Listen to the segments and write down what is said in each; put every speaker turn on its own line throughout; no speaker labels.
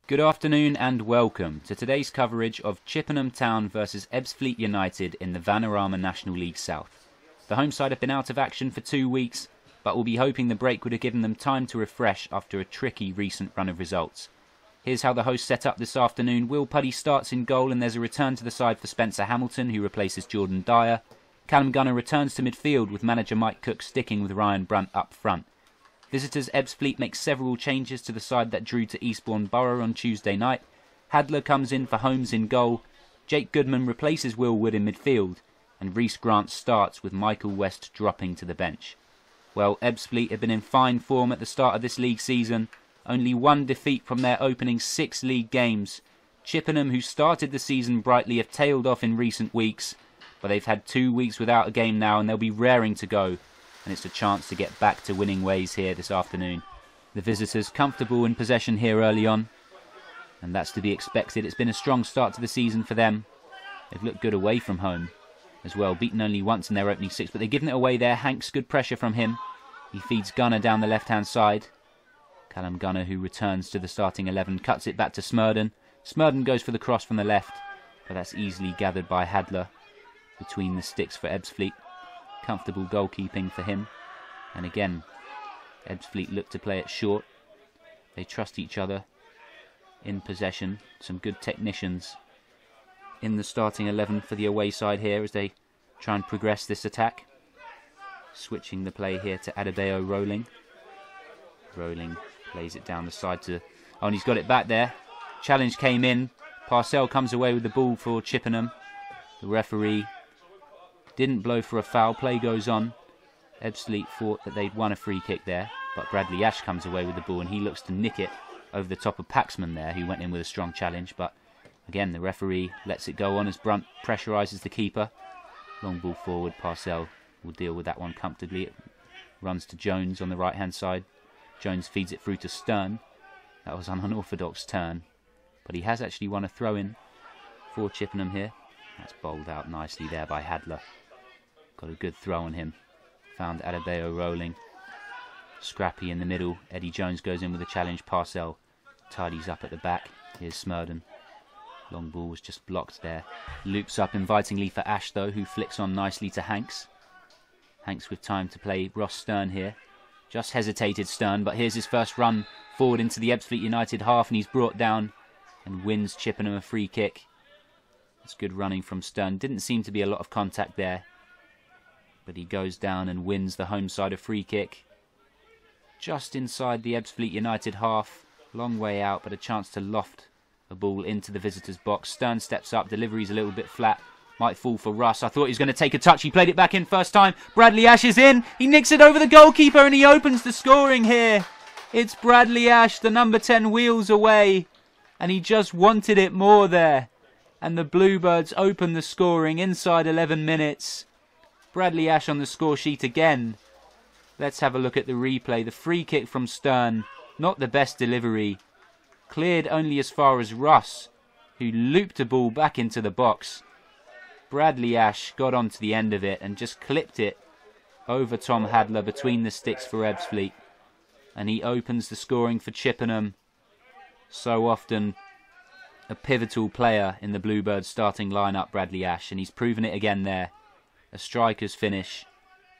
Good afternoon and welcome to today's coverage of Chippenham Town versus Ebbsfleet United in the Vanarama National League South. The home side have been out of action for 2 weeks, but we'll be hoping the break would have given them time to refresh after a tricky recent run of results. Here's how the hosts set up this afternoon. Will Puddy starts in goal and there's a return to the side for Spencer Hamilton, who replaces Jordan Dyer. Callum Gunner returns to midfield with manager Mike Cook sticking with Ryan Brunt up front. Visitors Ebbsfleet make several changes to the side that drew to Eastbourne Borough on Tuesday night. Hadler comes in for Holmes in goal. Jake Goodman replaces Will Wood in midfield. And Reece Grant starts with Michael West dropping to the bench. Well, Ebbsfleet have been in fine form at the start of this league season. Only one defeat from their opening 6 league games. Chippenham, who started the season brightly, have tailed off in recent weeks. But they've had 2 weeks without a game now and they'll be raring to go. And it's a chance to get back to winning ways here this afternoon. The visitors comfortable in possession here early on, and that's to be expected. It's been a strong start to the season for them. They've looked good away from home as well, beaten only once in their opening 6, but they've given it away there. Hanks, good pressure from him. He feeds Gunner down the left-hand side. Callum Gunner, who returns to the starting 11, cuts it back to Smurden. Smurden goes for the cross from the left, but that's easily gathered by Hadler between the sticks for Ebbsfleet. Comfortable goalkeeping for him. And again, Ebbsfleet look to play it short. They trust each other in possession. Some good technicians in the starting 11 for the away side here as they try and progress this attack. Switching the play here to Adebayo Rolling. Rolling plays it down the side to... Oh, and he's got it back there. Challenge came in. Parcell comes away with the ball for Chippenham. The referee didn't blow for a foul. Play goes on. Ebbsfleet thought that they'd won a free kick there, but Bradley Ash comes away with the ball and he looks to nick it over the top of Paxman there, who went in with a strong challenge. But again, the referee lets it go on as Brunt pressurises the keeper. Long ball forward. Parcell will deal with that one comfortably. It runs to Jones on the right hand side. Jones feeds it through to Stern. That was an unorthodox turn, but he has actually won a throw-in for Chippenham here. That's bowled out nicely there by Hadler. Got a good throw on him. Found Adebayo Rolling. Scrappy in the middle. Eddie Jones goes in with a challenge. Parcell tidies up at the back. Here's Smurden. Long ball was just blocked there. Loops up invitingly for Ash though, who flicks on nicely to Hanks. Hanks with time to play Ross Stern here. Just hesitated Stern, but here's his first run forward into the Ebbsfleet United half, and he's brought down and wins Chippenham a free kick. It's good running from Stern. Didn't seem to be a lot of contact there, but he goes down and wins the home side a free kick. Just inside the Ebbsfleet United half. Long way out, but a chance to loft a ball into the visitors' box. Stern steps up. Delivery's a little bit flat. Might fall for Russ. I thought he was going to take a touch. He played it back in first time. Bradley Ash is in. He nicks it over the goalkeeper and he opens the scoring here. It's Bradley Ash, the number 10, wheels away. And he just wanted it more there. And the Bluebirds open the scoring inside 11 minutes. Bradley Ash on the score sheet again. Let's have a look at the replay. The free kick from Stern. Not the best delivery. Cleared only as far as Russ, who looped the ball back into the box. Bradley Ash got onto the end of it and just clipped it over Tom Hadler between the sticks for Ebbsfleet. And he opens the scoring for Chippenham. So often a pivotal player in the Bluebirds starting lineup, Bradley Ash, and he's proven it again there. A striker's finish.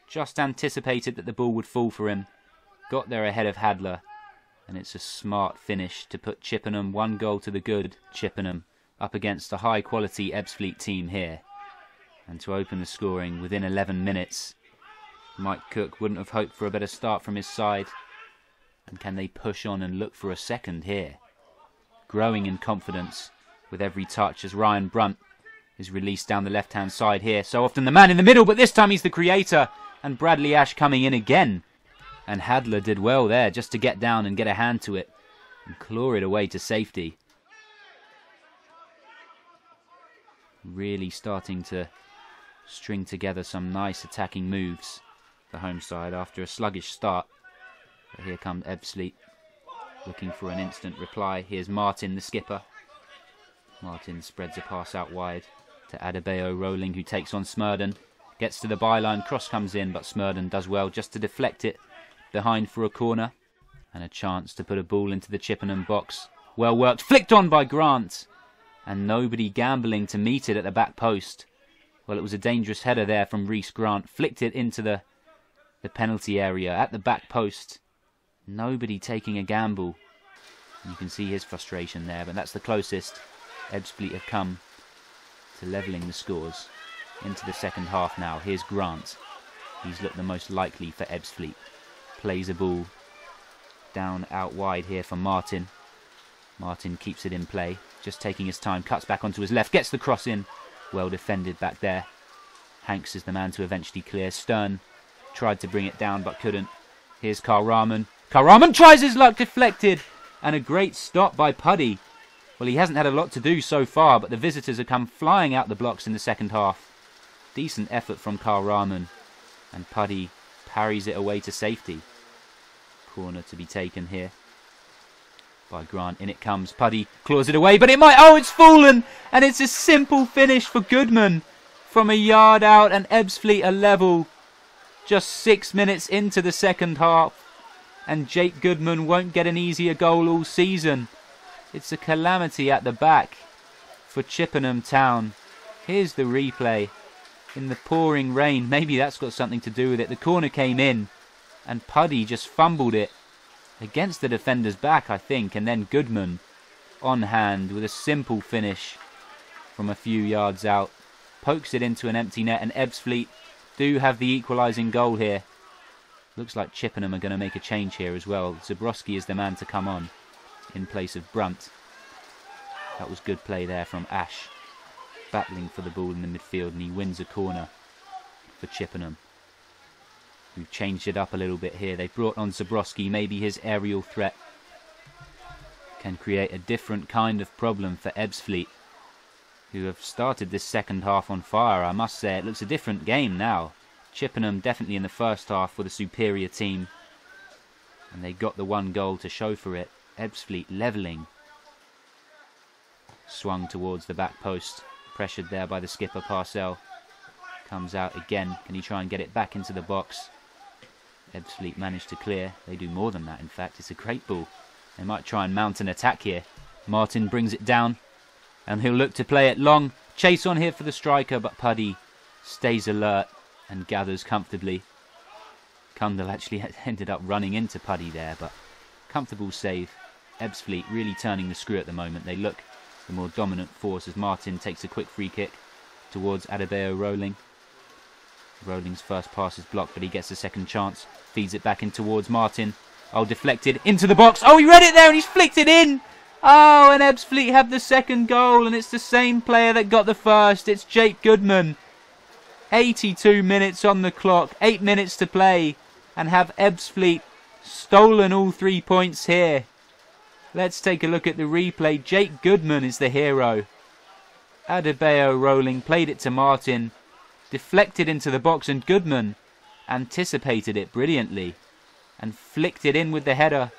Just anticipated that the ball would fall for him. Got there ahead of Hadler. And it's a smart finish to put Chippenham 1 goal to the good. Chippenham up against a high quality Ebbsfleet team here. And to open the scoring within 11 minutes. Mike Cook wouldn't have hoped for a better start from his side. And can they push on and look for a second here? Growing in confidence with every touch as Ryan Brunt is released down the left-hand side here. So often the man in the middle, but this time he's the creator. And Bradley Ash coming in again. And Hadler did well there just to get down and get a hand to it. And claw it away to safety. Really starting to string together some nice attacking moves. The home side after a sluggish start. But here comes Ebbsfleet looking for an instant reply. Here's Martin, the skipper. Martin spreads a pass out wide to Adebayo Rolling, who takes on Smurden. Gets to the byline, cross comes in, but Smurden does well just to deflect it behind for a corner. And a chance to put a ball into the Chippenham box Well worked, flicked on by Grant. And nobody gambling to meet it at the back post. Well, it was a dangerous header there from Reece Grant. Flicked it into the penalty area at the back post. Nobody taking a gamble. You can see his frustration there, but that's the closest Ebbsfleet have come to levelling the scores. Into the second half now. Here's Grant. He's looked the most likely for Ebbsfleet. Plays a ball down out wide here for Martin. Martin keeps it in play, just taking his time, cuts back onto his left, gets the cross in. Well defended back there. Hanks is the man to eventually clear. Stern tried to bring it down but couldn't. Here's Carl Rahman. Carl Rahman tries his luck, deflected. And a great stop by Puddy. Well, he hasn't had a lot to do so far, but the visitors have come flying out the blocks in the second half. Decent effort from Carl Rahman. And Puddy parries it away to safety. Corner to be taken here by Grant. In it comes. Puddy claws it away, but it might... Oh, it's fallen! And it's a simple finish for GOODMAN. From a yard out, and Ebbsfleet are level. Just 6 minutes into the second half. And Jake GOODMAN won't get an easier goal all season. It's a calamity at the back for Chippenham Town. Here's the replay. In the pouring rain, maybe that's got something to do with it. The corner came in, and Puddy just fumbled it against the defender's back, I think. And then GOODMAN on hand with a simple finish from a few yards out. Pokes it into an empty net, and Ebbsfleet do have the equalising goal here. Looks like Chippenham are going to make a change here as well. Zabrowski is the man to come on in place of Brunt. That was good play there from Ash. Battling for the ball in the midfield, and he wins a corner for Chippenham. We've changed it up a little bit here. They've brought on Zabrowski. Maybe his aerial threat can create a different kind of problem for Ebbsfleet, who have started this second half on fire. I must say, it looks a different game now. Chippenham definitely in the first half with a superior team, and they got the one goal to show for it. Ebbsfleet levelling. Swung towards the back post. Pressured there by the skipper, Parcell. Comes out again. Can he try and get it back into the box? Ebbsfleet managed to clear. They do more than that, in fact. It's a great ball. They might try and mount an attack here. Martin brings it down, and he'll look to play it long. Chase on here for the striker, but Puddy stays alert and gathers comfortably. Kundal actually ended up running into Puddy there, but comfortable save. Ebbsfleet really turning the screw at the moment. They look the more dominant force as Martin takes a quick free kick towards Adebayo Rolling. Rolling's first pass is blocked, but he gets a second chance. Feeds it back in towards Martin. Oh, deflected into the box. Oh, he read it there and he's flicked it in. Oh, and Ebbsfleet have the second goal, and it's the same player that got the first. It's Jake GOODMAN. 82 minutes on the clock, 8 minutes to play, and have Ebbsfleet stolen all 3 points here. Let's take a look at the replay. Jake GOODMAN is the hero. Adebayo Rolling played it to Martin, deflected into the box, and GOODMAN anticipated it brilliantly and flicked it in with the header.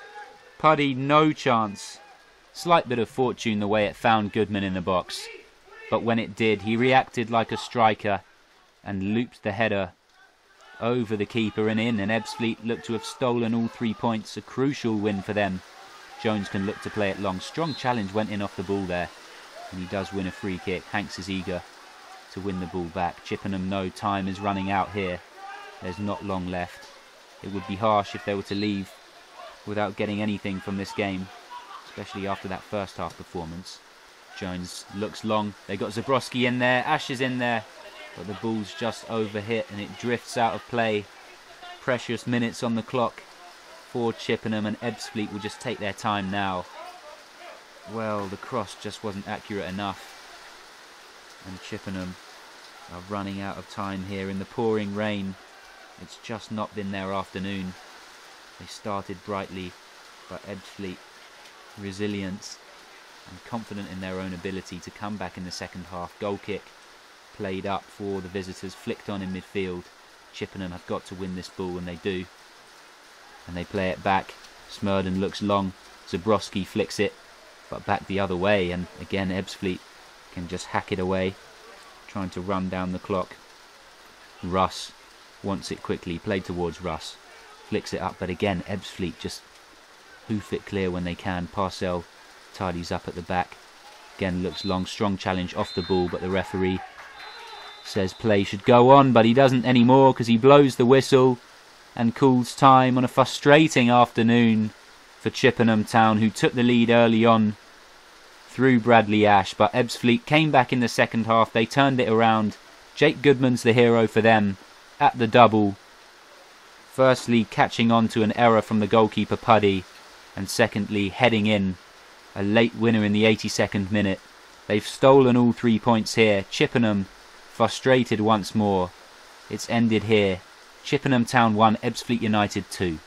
Puddy, no chance. Slight bit of fortune the way it found GOODMAN in the box, but when it did, he reacted like a striker and looped the header over the keeper and in, and Ebbsfleet looked to have stolen all 3 points. A crucial win for them. Jones can look to play it long. Strong challenge went in off the ball there, and he does win a free kick. Hanks is eager to win the ball back. Chippenham know time is running out here. There's not long left. It would be harsh if they were to leave without getting anything from this game, especially after that first half performance. Jones looks long. They got Zabrowski in there. Ash is in there, but the ball's just overhit and it drifts out of play. Precious minutes on the clock for Chippenham, and Ebbsfleet will just take their time now. Well, the cross just wasn't accurate enough, and Chippenham are running out of time here in the pouring rain. It's just not been their afternoon. They started brightly, but Ebbsfleet resilient and confident in their own ability to come back in the second half. Goal kick played up for the visitors, flicked on in midfield. Chippenham have got to win this ball, and they do. And they play it back. Smurden looks long. Zabrowski flicks it, but back the other way, and again Ebbsfleet can just hack it away, trying to run down the clock. Russ wants it quickly, played towards Russ, flicks it up, but again Ebbsfleet just hoof it clear when they can. Parcell tidies up at the back. Again, looks long, strong challenge off the ball, but the referee says play should go on, but he doesn't anymore because he blows the whistle and calls time on a frustrating afternoon for Chippenham Town, who took the lead early on through Bradley Ash, but Ebbsfleet came back in the second half. They turned it around. Jake Goodman's the hero for them at the double. Firstly, catching on to an error from the goalkeeper Puddy, and secondly, heading in a late winner in the 82nd minute. They've stolen all 3 points here. Chippenham frustrated once more. It's ended here. Chippenham Town 1, Ebbsfleet United 2.